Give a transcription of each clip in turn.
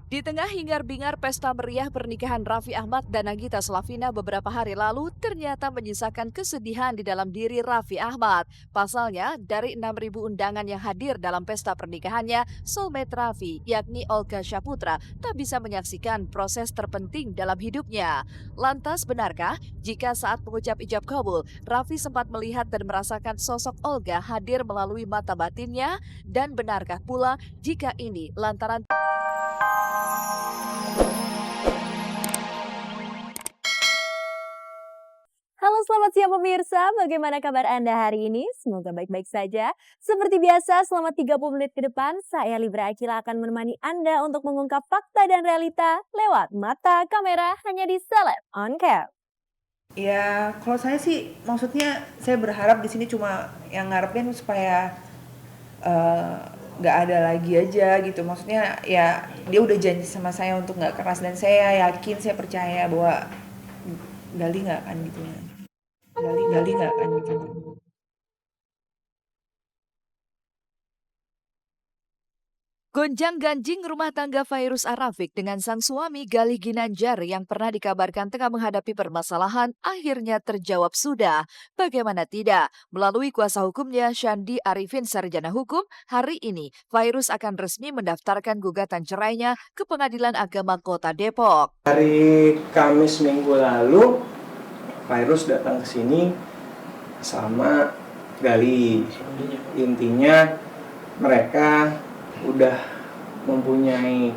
Di tengah hingar-bingar pesta meriah pernikahan Raffi Ahmad dan Nagita Slavina beberapa hari lalu ternyata menyisakan kesedihan di dalam diri Raffi Ahmad. Pasalnya, dari 6.000 undangan yang hadir dalam pesta pernikahannya, soulmate Raffi, yakni Olga Syaputra, tak bisa menyaksikan proses terpenting dalam hidupnya. Lantas, benarkah jika saat mengucap ijab kabul, Raffi sempat melihat dan merasakan sosok Olga hadir melalui mata batinnya? Dan benarkah pula jika ini lantaran Halo selamat siang pemirsa, bagaimana kabar Anda hari ini? Semoga baik-baik saja. Seperti biasa selama 30 menit ke depan, saya Libra Akila akan menemani Anda untuk mengungkap fakta dan realita lewat mata kamera hanya di Celeb On Cam. Ya, kalau saya sih maksudnya saya berharap di sini cuma yang ngarepin supaya eh, nggak ada lagi aja gitu. Maksudnya ya dia udah janji sama saya untuk nggak keras dan saya yakin, saya percaya bahwa Gali nggak akan gitu. Gali nggak akan gitu. gonjang-ganjing rumah tangga Fairuz Arafik dengan sang suami Galih Ginanjar yang pernah dikabarkan tengah menghadapi permasalahan akhirnya terjawab sudah. Bagaimana tidak? Melalui kuasa hukumnya Syandi Arifin Sarjana Hukum, hari ini Fairuz akan resmi mendaftarkan gugatan cerainya ke Pengadilan Agama Kota Depok. Hari Kamis minggu lalu, Virus datang ke sini sama Gali. Intinya mereka udah mempunyai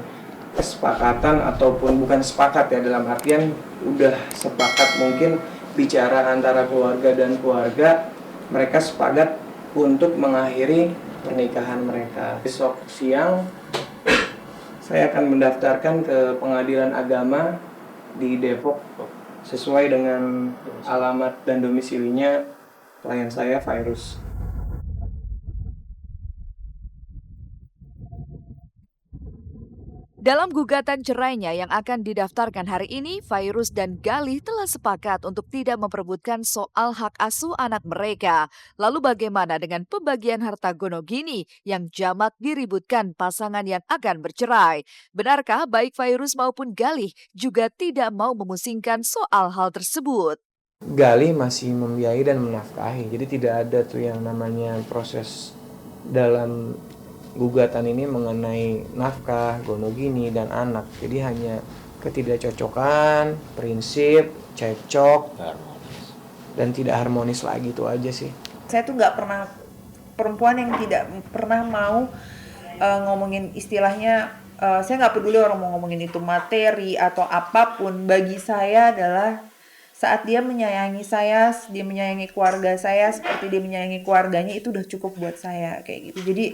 kesepakatan ataupun bukan sepakat ya, dalam artian udah sepakat mungkin bicara antara keluarga dan keluarga, mereka sepakat untuk mengakhiri pernikahan mereka. Besok siang saya akan mendaftarkan ke Pengadilan Agama di Depok sesuai dengan alamat dan domisilinya klien saya Virus. Dalam gugatan cerainya yang akan didaftarkan hari ini, Fairuz dan Galih telah sepakat untuk tidak memperebutkan soal hak asuh anak mereka. Lalu bagaimana dengan pembagian harta gono gini yang jamak diributkan pasangan yang akan bercerai? Benarkah baik Fairuz maupun Galih juga tidak mau memusingkan soal hal tersebut? Gali masih membiayai dan menafkahi, jadi tidak ada tuh yang namanya proses dalam gugatan ini mengenai nafkah, gono gini, dan anak. Jadi hanya ketidakcocokan, prinsip, cekcok, dan tidak harmonis lagi, itu aja sih. Saya tuh nggak pernah perempuan yang tidak pernah mau ngomongin istilahnya. Saya nggak peduli orang mau ngomongin itu materi atau apapun. Bagi saya adalah saat dia menyayangi saya, dia menyayangi keluarga saya seperti dia menyayangi keluarganya, itu udah cukup buat saya kayak gitu. Jadi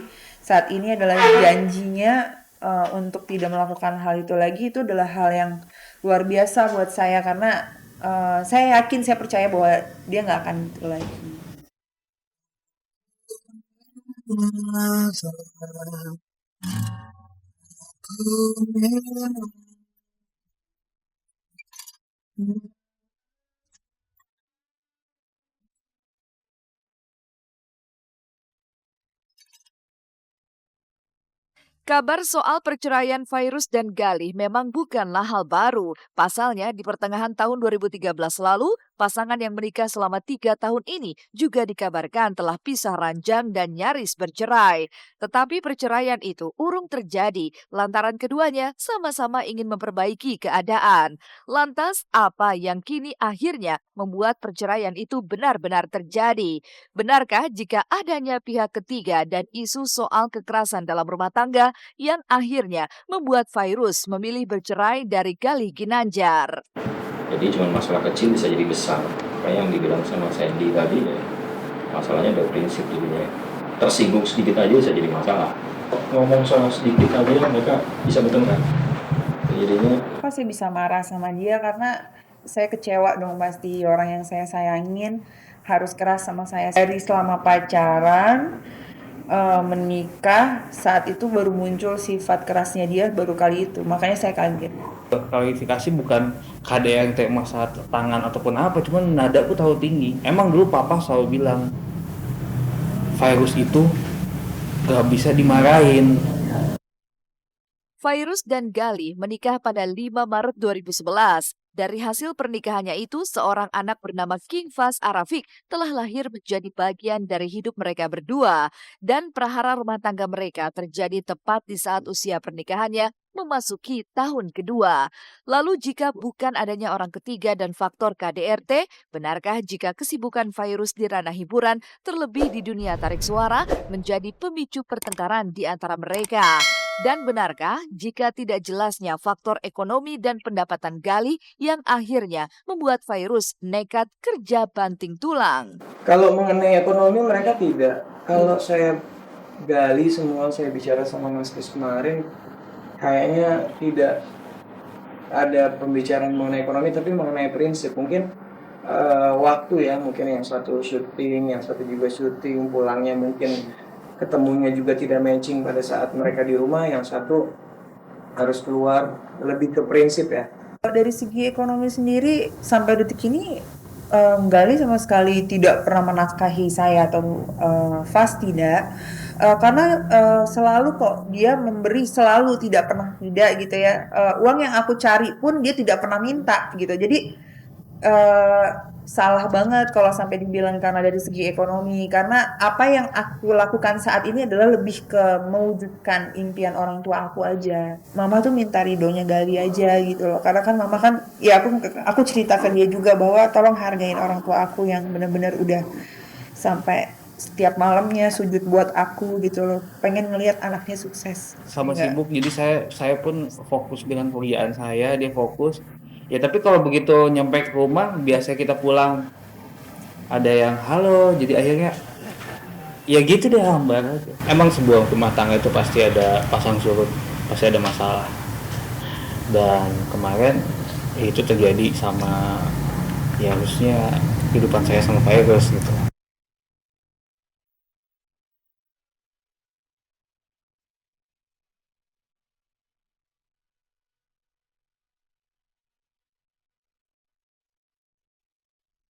saat ini adalah janjinya untuk tidak melakukan hal itu lagi, itu adalah hal yang luar biasa buat saya karena saya yakin, saya percaya bahwa dia nggak akan itu lagi. Kabar soal perceraian Fairuz dan Galih memang bukanlah hal baru. Pasalnya, di pertengahan tahun 2013 lalu, pasangan yang menikah selama 3 tahun ini juga dikabarkan telah pisah ranjang dan nyaris bercerai. Tetapi perceraian itu urung terjadi lantaran keduanya sama-sama ingin memperbaiki keadaan. Lantas, apa yang kini akhirnya membuat perceraian itu benar-benar terjadi? Benarkah jika adanya pihak ketiga dan isu soal kekerasan dalam rumah tangga yang akhirnya membuat Fairuz memilih bercerai dari Galih Ginanjar? Jadi cuma masalah kecil bisa jadi besar. Kayak yang dibilang sama Sandy tadi ya, masalahnya ada prinsip jadinya. Tersinggung sedikit aja bisa jadi masalah. Ngomong soal sedikit aja mereka bisa bertengkar. Jadinya Kok saya bisa marah sama dia karena saya kecewa dong, pasti orang yang saya sayangin harus keras sama saya. Dari selama pacaran, menikah, saat itu baru muncul sifat kerasnya dia, baru kali itu. Makanya saya kaget. Kualifikasi bukan kada yang kayak masalah tangan ataupun apa, cuman nadaku terlalu tinggi. Emang dulu papa selalu bilang virus itu gak bisa dimarahin. Virus dan Galih menikah pada 5 Maret 2011. Dari hasil pernikahannya itu, seorang anak bernama King Fas Arafik telah lahir menjadi bagian dari hidup mereka berdua. Dan prahara rumah tangga mereka terjadi tepat di saat usia pernikahannya memasuki tahun kedua. Lalu jika bukan adanya orang ketiga dan faktor KDRT, benarkah jika kesibukan Virus di ranah hiburan, terlebih di dunia tarik suara, menjadi pemicu pertengkaran di antara mereka? Dan benarkah jika tidak jelasnya faktor ekonomi dan pendapatan Galih yang akhirnya membuat Virus nekat kerja banting tulang? Kalau mengenai ekonomi mereka tidak. Kalau saya gali semua, saya bicara sama Mas Kris kemarin, kayaknya tidak ada pembicaraan mengenai ekonomi, tapi mengenai prinsip. Mungkin waktu ya, mungkin yang satu syuting, yang satu juga syuting, pulangnya mungkin ketemunya juga tidak matching pada saat mereka di rumah, yang satu harus keluar, lebih ke prinsip ya. Dari segi ekonomi sendiri sampai detik ini Galih sama sekali tidak pernah menafkahi saya atau Fas tidak. Karena selalu kok dia memberi, selalu, tidak pernah tidak gitu ya. Uang yang aku cari pun dia tidak pernah minta gitu. Jadi salah banget kalau sampai dibilang karena dari segi ekonomi, karena apa yang aku lakukan saat ini adalah lebih ke mewujudkan impian orang tua aku aja. Mama tuh minta ridhonya Gali aja gitu loh, karena kan mama kan ya aku ceritakan dia juga bahwa tolong hargain orang tua aku yang benar-benar udah sampai setiap malamnya sujud buat aku gitu loh, pengen ngelihat anaknya sukses. Sama Enggak. sibuk, jadi saya pun fokus dengan pekerjaan saya, dia fokus. Ya tapi kalau begitu nyampe ke rumah, biasa kita pulang ada yang halo, jadi akhirnya ya gitu deh, hambar aja. Emang sebuah rumah tangga itu pasti ada pasang surut, pasti ada masalah. Dan kemarin itu terjadi sama, ya harusnya kehidupan saya sama Virus gitu.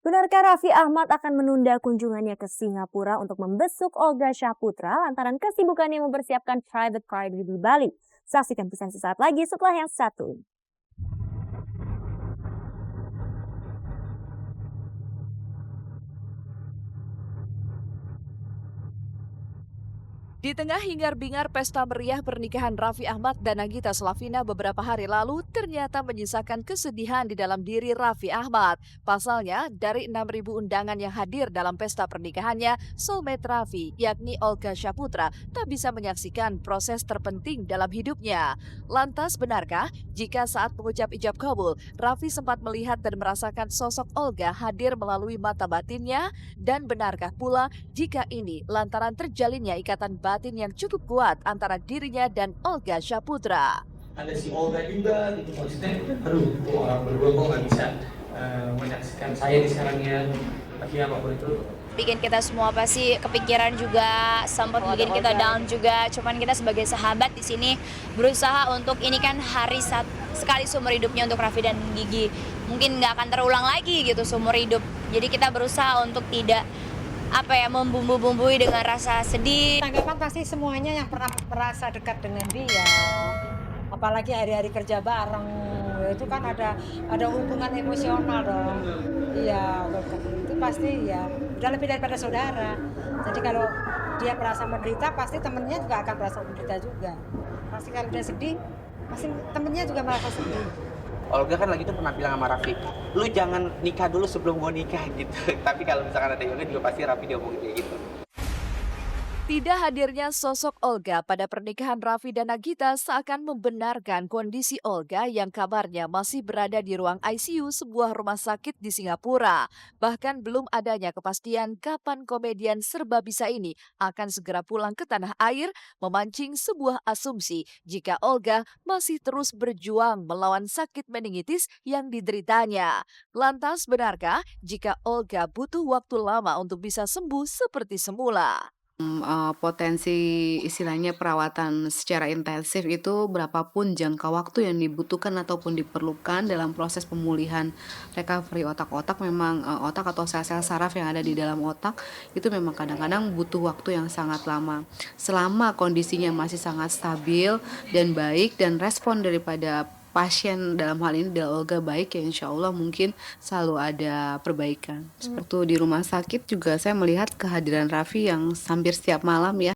Benarkah Raffi Ahmad akan menunda kunjungannya ke Singapura untuk membesuk Olga Syahputra lantaran kesibukannya mempersiapkan private party di Bali? Saksikan pesan sesaat lagi setelah yang satu ini. Di tengah hingar-bingar pesta meriah pernikahan Raffi Ahmad dan Nagita Slavina beberapa hari lalu ternyata menyisakan kesedihan di dalam diri Raffi Ahmad. Pasalnya, dari 6.000 undangan yang hadir dalam pesta pernikahannya, soulmate Raffi, yakni Olga Syahputra, tak bisa menyaksikan proses terpenting dalam hidupnya. Lantas, benarkah jika saat mengucap ijab kabul, Raffi sempat melihat dan merasakan sosok Olga hadir melalui mata batinnya? Dan benarkah pula jika ini lantaran terjalinnya ikatan batin yang cukup kuat antara dirinya dan Olga Syahputra? Ada si Olga juga gitu, maksudnya aduh orang berdua kok nggak bisa menyaksikan saya di sekarangnya, tapi apapun itu bikin kita semua pasti kepikiran juga, sempat bikin kita down juga. Cuman kita sebagai sahabat di sini berusaha untuk, ini kan hari sekali seumur hidupnya untuk Raffi dan Gigi, mungkin nggak akan terulang lagi gitu seumur hidup. Jadi kita berusaha untuk tidak membumbu-bumbui dengan rasa sedih. Tanggapan pasti semuanya yang pernah merasa dekat dengan dia, apalagi hari-hari kerja bareng, itu kan ada hubungan emosional dong. Iya, itu pasti ya udah lebih daripada saudara. Jadi kalau dia merasa menderita, pasti temennya juga akan merasa menderita juga. Pasti kalau dia sedih, pasti temennya juga merasa sedih. Olga kan lagi tuh pernah bilang sama Raffi, lu jangan nikah dulu sebelum gua nikah gitu. Tapi kalau misalkan ada Yoga juga pasti Raffi dia ngomong kayak gitu. Tidak hadirnya sosok Olga pada pernikahan Raffi dan Nagita seakan membenarkan kondisi Olga yang kabarnya masih berada di ruang ICU sebuah rumah sakit di Singapura. Bahkan belum adanya kepastian kapan komedian serba bisa ini akan segera pulang ke tanah air, memancing sebuah asumsi jika Olga masih terus berjuang melawan sakit meningitis yang dideritanya. Lantas benarkah jika Olga butuh waktu lama untuk bisa sembuh seperti semula? Potensi istilahnya perawatan secara intensif itu berapapun jangka waktu yang dibutuhkan ataupun diperlukan dalam proses pemulihan recovery otak-otak memang otak atau sel-sel saraf yang ada di dalam otak itu memang kadang-kadang butuh waktu yang sangat lama. Selama kondisinya masih sangat stabil dan baik dan respon daripada pasien dalam hal ini adalah Olga baik ya insya Allah mungkin selalu ada perbaikan. Seperti di rumah sakit juga saya melihat kehadiran Raffi yang hampir setiap malam ya.